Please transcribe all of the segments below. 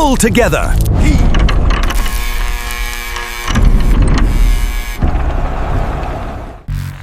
Pull together!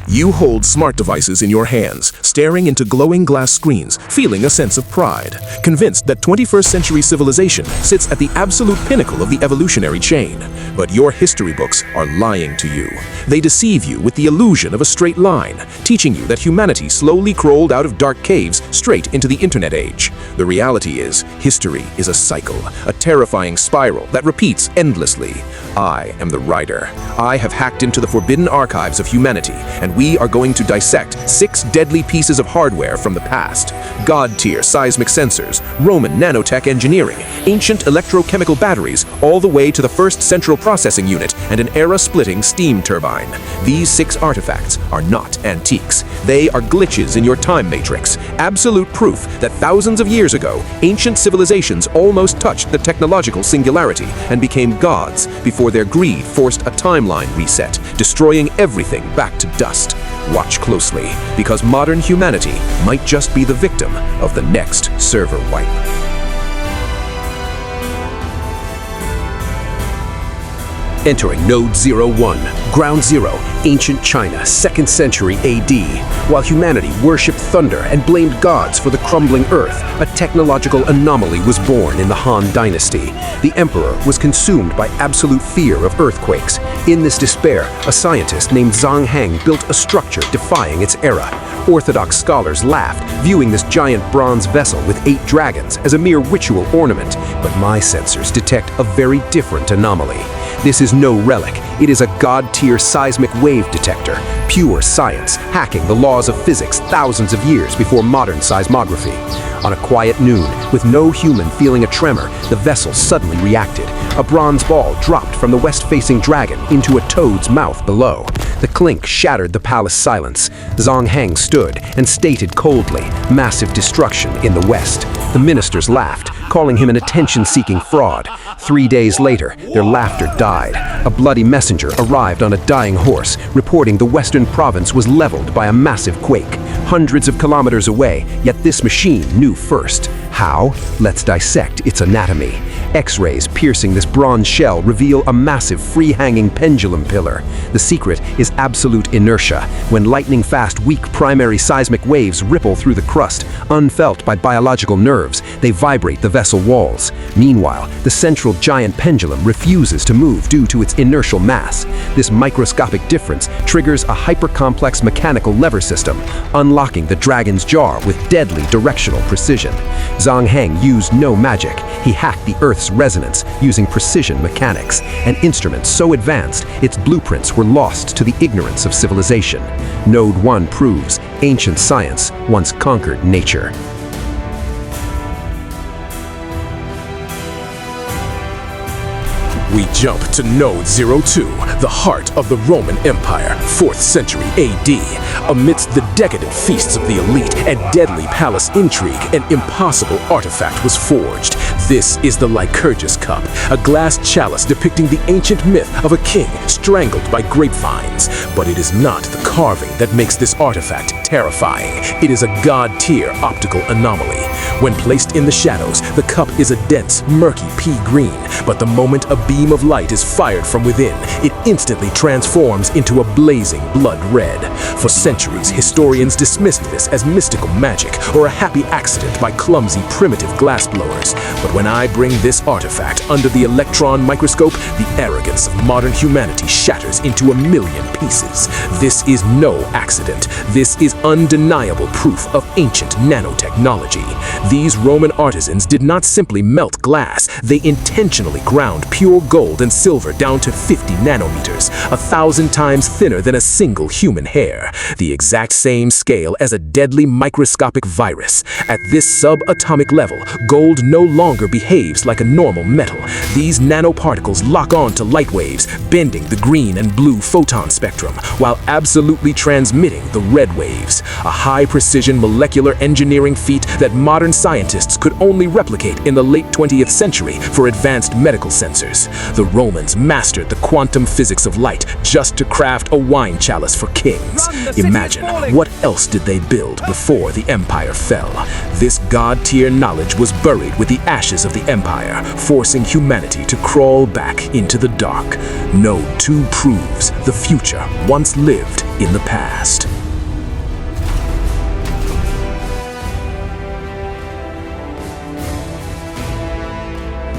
You hold smart devices in your hands, staring into glowing glass screens, feeling a sense of pride, convinced that 21st century civilization sits at the absolute pinnacle of the evolutionary chain. But your history books are lying to you. They deceive you with the illusion of a straight line, teaching you that humanity slowly crawled out of dark caves straight into the internet age. The reality is, history is a cycle, a terrifying spiral that repeats endlessly. I am the writer. I have hacked into the forbidden archives of humanity, and we are going to dissect 6 deadly pieces of hardware from the past. God-tier seismic sensors, Roman nanotech engineering, ancient electrochemical batteries, all the way to the first central processing unit and an era-splitting steam turbine. These 6 artifacts are not antiques. They are glitches in your time matrix, absolute proof that thousands of years ago, ancient civilizations almost touched the technological singularity and became gods before their greed forced a timeline reset, destroying everything back to dust. Watch closely, because modern humanity might just be the victim of the next server wipe. Entering Node 01, Ground Zero, ancient China, 2nd century AD. While humanity worshipped thunder and blamed gods for the crumbling earth, a technological anomaly was born in the Han Dynasty. The emperor was consumed by absolute fear of earthquakes. In this despair, a scientist named Heng built a structure defying its era. Orthodox scholars laughed, viewing this giant bronze vessel with 8 dragons as a mere ritual ornament, but my sensors detect a very different anomaly. This is no relic. It is a god-tier seismic wave detector, pure science, hacking the laws of physics thousands of years before modern seismography. On a quiet noon, with no human feeling a tremor, the vessel suddenly reacted. A bronze ball dropped from the west-facing dragon into a toad's mouth below. The clink shattered the palace silence. Heng stood and stated coldly, "Massive destruction in the west." The ministers laughed, calling him an attention-seeking fraud. 3 days later, their laughter died. A bloody messenger arrived on a dying horse, reporting the western province was leveled by a massive quake, hundreds of kilometers away, yet this machine knew first. How? Let's dissect its anatomy. X-rays piercing this bronze shell reveal a massive free-hanging pendulum pillar. The secret is absolute inertia. When lightning-fast, weak primary seismic waves ripple through the crust, unfelt by biological nerves, they vibrate the vessel walls. Meanwhile, the central giant pendulum refuses to move due to its inertial mass. This microscopic difference triggers a hyper-complex mechanical lever system, unlocking the dragon's jaw with deadly directional precision. Heng used no magic. He hacked the Earth's resonance using precision mechanics, an instrument so advanced its blueprints were lost to the ignorance of civilization. Node 1 proves ancient science once conquered nature. We jump to Node 02, the heart of the Roman Empire, 4th century AD. Amidst the decadent feasts of the elite and deadly palace intrigue, an impossible artifact was forged. This is the Lycurgus Cup, a glass chalice depicting the ancient myth of a king strangled by grapevines. But it is not the carving that makes this artifact terrifying. It is a god-tier optical anomaly. When placed in the shadows, the cup is a dense, murky pea green, but the moment a beam of light is fired from within, it instantly transforms into a blazing blood red. For centuries, historians dismissed this as mystical magic or a happy accident by clumsy, primitive glassblowers. But when I bring this artifact under the electron microscope, the arrogance of modern humanity shatters into a million pieces. This is no accident. This is undeniable proof of ancient nanotechnology. These Roman artisans did not simply melt glass, they intentionally ground pure gold and silver down to 50 nanometers, 1,000 times thinner than a single human hair, the exact same scale as a deadly microscopic virus. At this subatomic level, gold no longer behaves like a normal metal. These nanoparticles lock on to light waves, bending the green and blue photon spectrum, while absolutely transmitting the red waves, a high-precision molecular engineering feat that modern scientists could only replicate in the late 20th century for advanced medical sensors. The Romans mastered the quantum physics of light just to craft a wine chalice for kings. Imagine, what else did they build before the empire fell? This god-tier knowledge was buried with the ashes of the empire, forcing humanity to crawl back into the dark. Node 2 proves the future once lived in the past.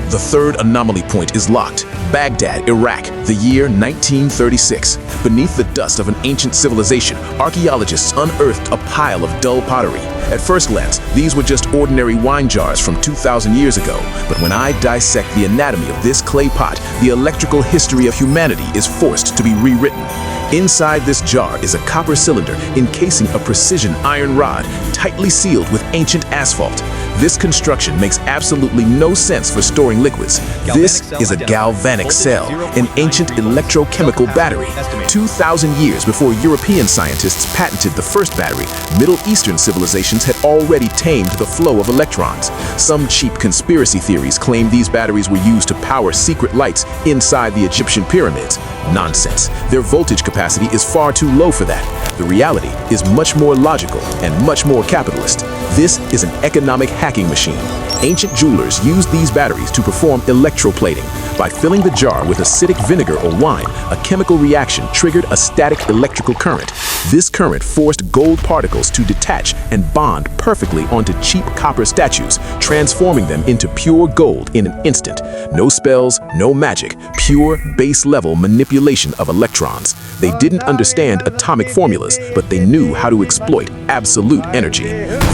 The third anomaly point is locked. Baghdad, Iraq, the year 1936. Beneath the dust of an ancient civilization, archaeologists unearthed a pile of dull pottery. At first glance, these were just ordinary wine jars from 2,000 years ago. But when I dissect the anatomy of this clay pot, the electrical history of humanity is forced to be rewritten. Inside this jar is a copper cylinder encasing a precision iron rod, tightly sealed with ancient asphalt. This construction makes absolutely no sense for storing liquids. This is a galvanic cell, an ancient electrochemical battery. 2,000 years before European scientists patented the first battery, Middle Eastern civilizations had already tamed the flow of electrons. Some cheap conspiracy theories claim these batteries were used to power secret lights inside the Egyptian pyramids. Nonsense. Their voltage capacity is far too low for that. The reality is much more logical and much more capitalist. This is an economic hacking machine. Ancient jewelers used these batteries to perform electroplating. By filling the jar with acidic vinegar or wine, a chemical reaction triggered a static electrical current. This current forced gold particles to detach and bond perfectly onto cheap copper statues, transforming them into pure gold in an instant. No spells, no magic, pure base-level manipulation of electrons. They didn't understand atomic formulas, but they knew how to exploit absolute energy.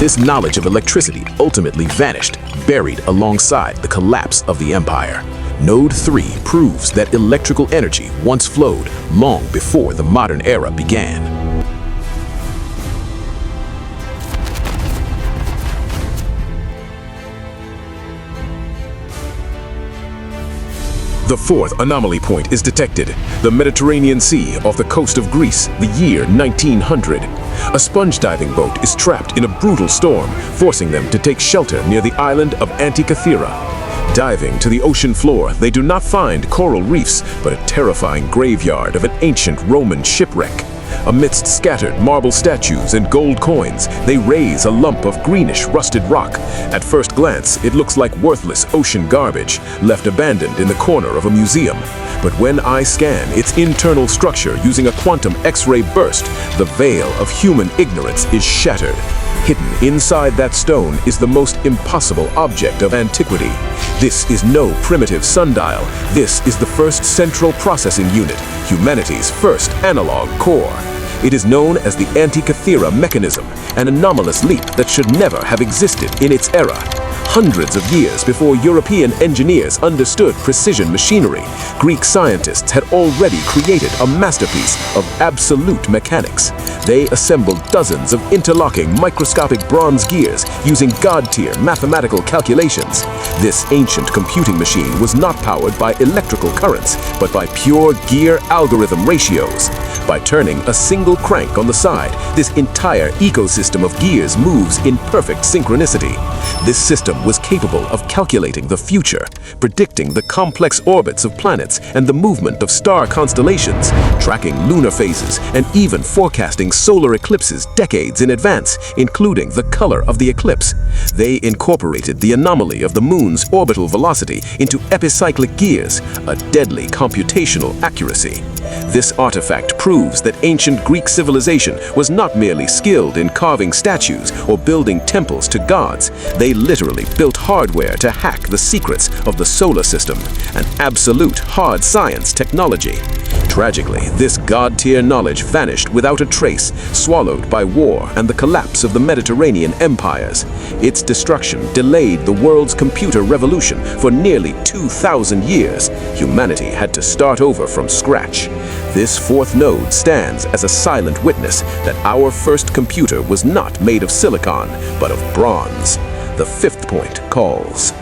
This knowledge of electricity ultimately vanished, buried alongside the collapse of the empire. Node 3 proves that electrical energy once flowed long before the modern era began. The fourth anomaly point is detected, the Mediterranean Sea off the coast of Greece, the year 1900. A sponge diving boat is trapped in a brutal storm, forcing them to take shelter near the island of Antikythera. Diving to the ocean floor, they do not find coral reefs, but a terrifying graveyard of an ancient Roman shipwreck. Amidst scattered marble statues and gold coins, they raise a lump of greenish rusted rock. At first glance, it looks like worthless ocean garbage, left abandoned in the corner of a museum. But when I scan its internal structure using a quantum X-ray burst, the veil of human ignorance is shattered. Hidden inside that stone is the most impossible object of antiquity. This is no primitive sundial. This is the first central processing unit, humanity's first analog core. It is known as the Antikythera Mechanism, an anomalous leap that should never have existed in its era. Hundreds of years before European engineers understood precision machinery, Greek scientists had already created a masterpiece of absolute mechanics. They assembled dozens of interlocking microscopic bronze gears using god-tier mathematical calculations. This ancient computing machine was not powered by electrical currents, but by pure gear algorithm ratios. By turning a single crank on the side, this entire ecosystem of gears moves in perfect synchronicity. This system was capable of calculating the future, predicting the complex orbits of planets and the movement of star constellations, tracking lunar phases, and even forecasting solar eclipses decades in advance, including the color of the eclipse. They incorporated the anomaly of the moon's orbital velocity into epicyclic gears, a deadly computational accuracy. This artifact proves that ancient Greek civilization was not merely skilled in carving statues or building temples to gods. They literally built hardware to hack the secrets of the solar system, an absolute hard science technology. Tragically, this god-tier knowledge vanished without a trace, swallowed by war and the collapse of the Mediterranean empires. Its destruction delayed the world's computer revolution for nearly 2,000 years. Humanity had to start over from scratch. This fourth node stands as a silent witness that our first computer was not made of silicon, but of bronze. The fifth point calls.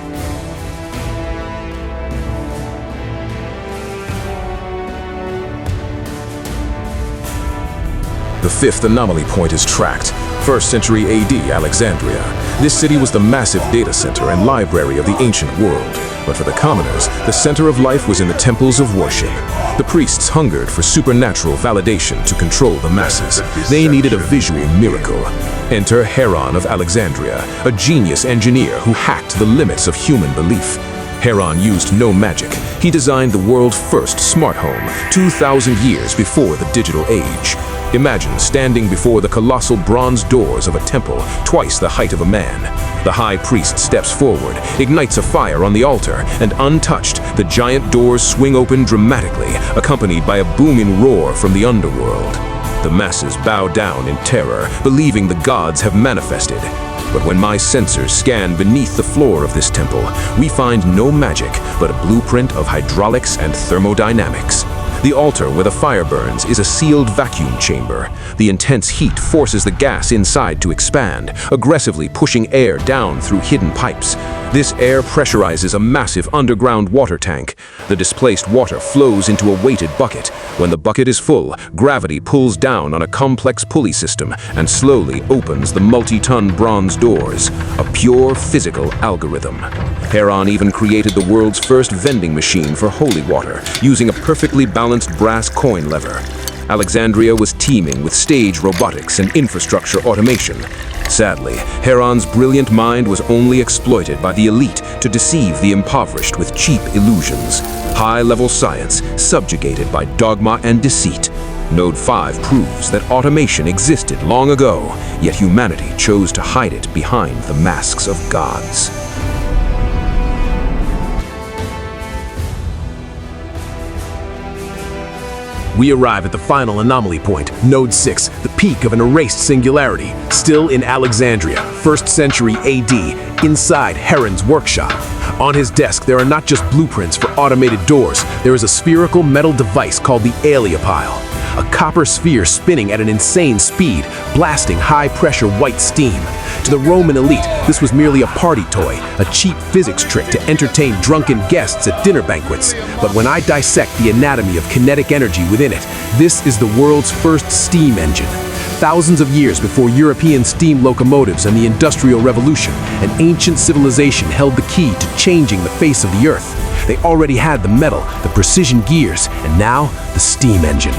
The fifth anomaly point is tracked. 1st century AD, Alexandria. This city was the massive data center and library of the ancient world. But for the commoners, the center of life was in the temples of worship. The priests hungered for supernatural validation to control the masses. They needed a visual miracle. Enter Heron of Alexandria, a genius engineer who hacked the limits of human belief. Heron used no magic. He designed the world's first smart home, 2,000 years before the digital age. Imagine standing before the colossal bronze doors of a temple, twice the height of a man. The high priest steps forward, ignites a fire on the altar, and untouched, the giant doors swing open dramatically, accompanied by a booming roar from the underworld. The masses bow down in terror, believing the gods have manifested. But when my sensors scan beneath the floor of this temple, we find no magic, but a blueprint of hydraulics and thermodynamics. The altar where the fire burns is a sealed vacuum chamber. The intense heat forces the gas inside to expand, aggressively pushing air down through hidden pipes. This air pressurizes a massive underground water tank. The displaced water flows into a weighted bucket. When the bucket is full, gravity pulls down on a complex pulley system and slowly opens the multi-ton bronze doors, a pure physical algorithm. Heron even created the world's first vending machine for holy water, using a perfectly balanced brass coin lever. Alexandria was teeming with stage robotics and infrastructure automation. Sadly, Heron's brilliant mind was only exploited by the elite to deceive the impoverished with cheap illusions. High-level science subjugated by dogma and deceit. Node 5 proves that automation existed long ago, yet humanity chose to hide it behind the masks of gods. We arrive at the final anomaly point, Node 6, the peak of an erased singularity, still in Alexandria, 1st century AD, inside Heron's workshop. On his desk, there are not just blueprints for automated doors, there is a spherical metal device called the Heliopile, a copper sphere spinning at an insane speed, blasting high-pressure white steam. To the Roman elite, this was merely a party toy, a cheap physics trick to entertain drunken guests at dinner banquets. But when I dissect the anatomy of kinetic energy within it, this is the world's first steam engine. Thousands of years before European steam locomotives and the Industrial Revolution, an ancient civilization held the key to changing the face of the Earth. They already had the metal, the precision gears, and now the steam engine.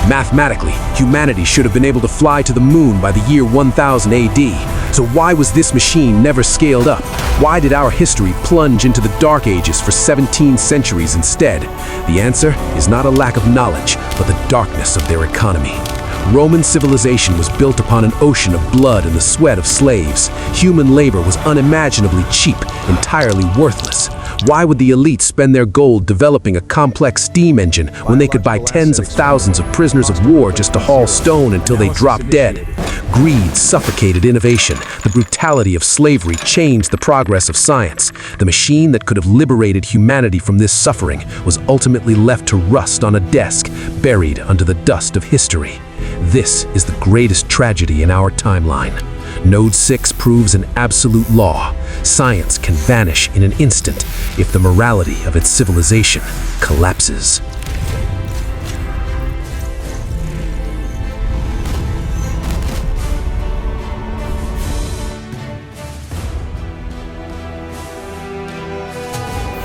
Mathematically, humanity should have been able to fly to the moon by the year 1000 AD. So why was this machine never scaled up? Why did our history plunge into the Dark Ages for 17 centuries instead? The answer is not a lack of knowledge, but the darkness of their economy. Roman civilization was built upon an ocean of blood and the sweat of slaves. Human labor was unimaginably cheap, entirely worthless. Why would the elite spend their gold developing a complex steam engine when they could buy tens of thousands of prisoners of war just to haul stone until they dropped dead? Greed suffocated innovation. The brutality of slavery changed the progress of science. The machine that could have liberated humanity from this suffering was ultimately left to rust on a desk, buried under the dust of history. This is the greatest tragedy in our timeline. Node 6 proves an absolute law. Science can vanish in an instant if the morality of its civilization collapses.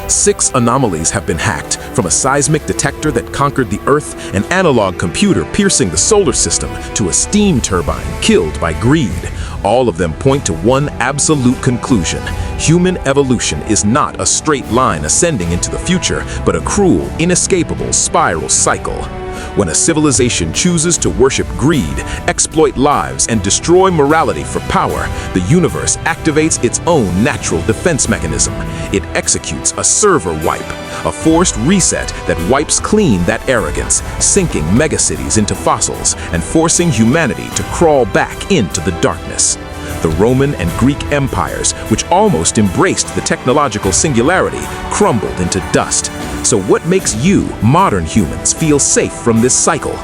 Six anomalies have been hacked, from a seismic detector that conquered the Earth, an analog computer piercing the solar system, to a steam turbine killed by greed. All of them point to one absolute conclusion. Human evolution is not a straight line ascending into the future, but a cruel, inescapable spiral cycle. When a civilization chooses to worship greed, exploit lives, and destroy morality for power, the universe activates its own natural defense mechanism. It executes a server wipe, a forced reset that wipes clean that arrogance, sinking megacities into fossils and forcing humanity to crawl back into the darkness. The Roman and Greek empires, which almost embraced the technological singularity, crumbled into dust. So what makes you, modern humans, feel safe from this cycle?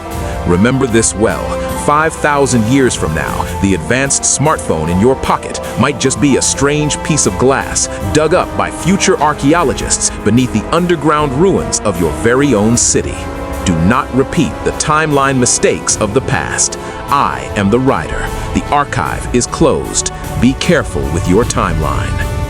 Remember this well. 5,000 years from now, the advanced smartphone in your pocket might just be a strange piece of glass dug up by future archaeologists beneath the underground ruins of your very own city. Do not repeat the timeline mistakes of the past. I am the writer. The archive is closed. Be careful with your timeline.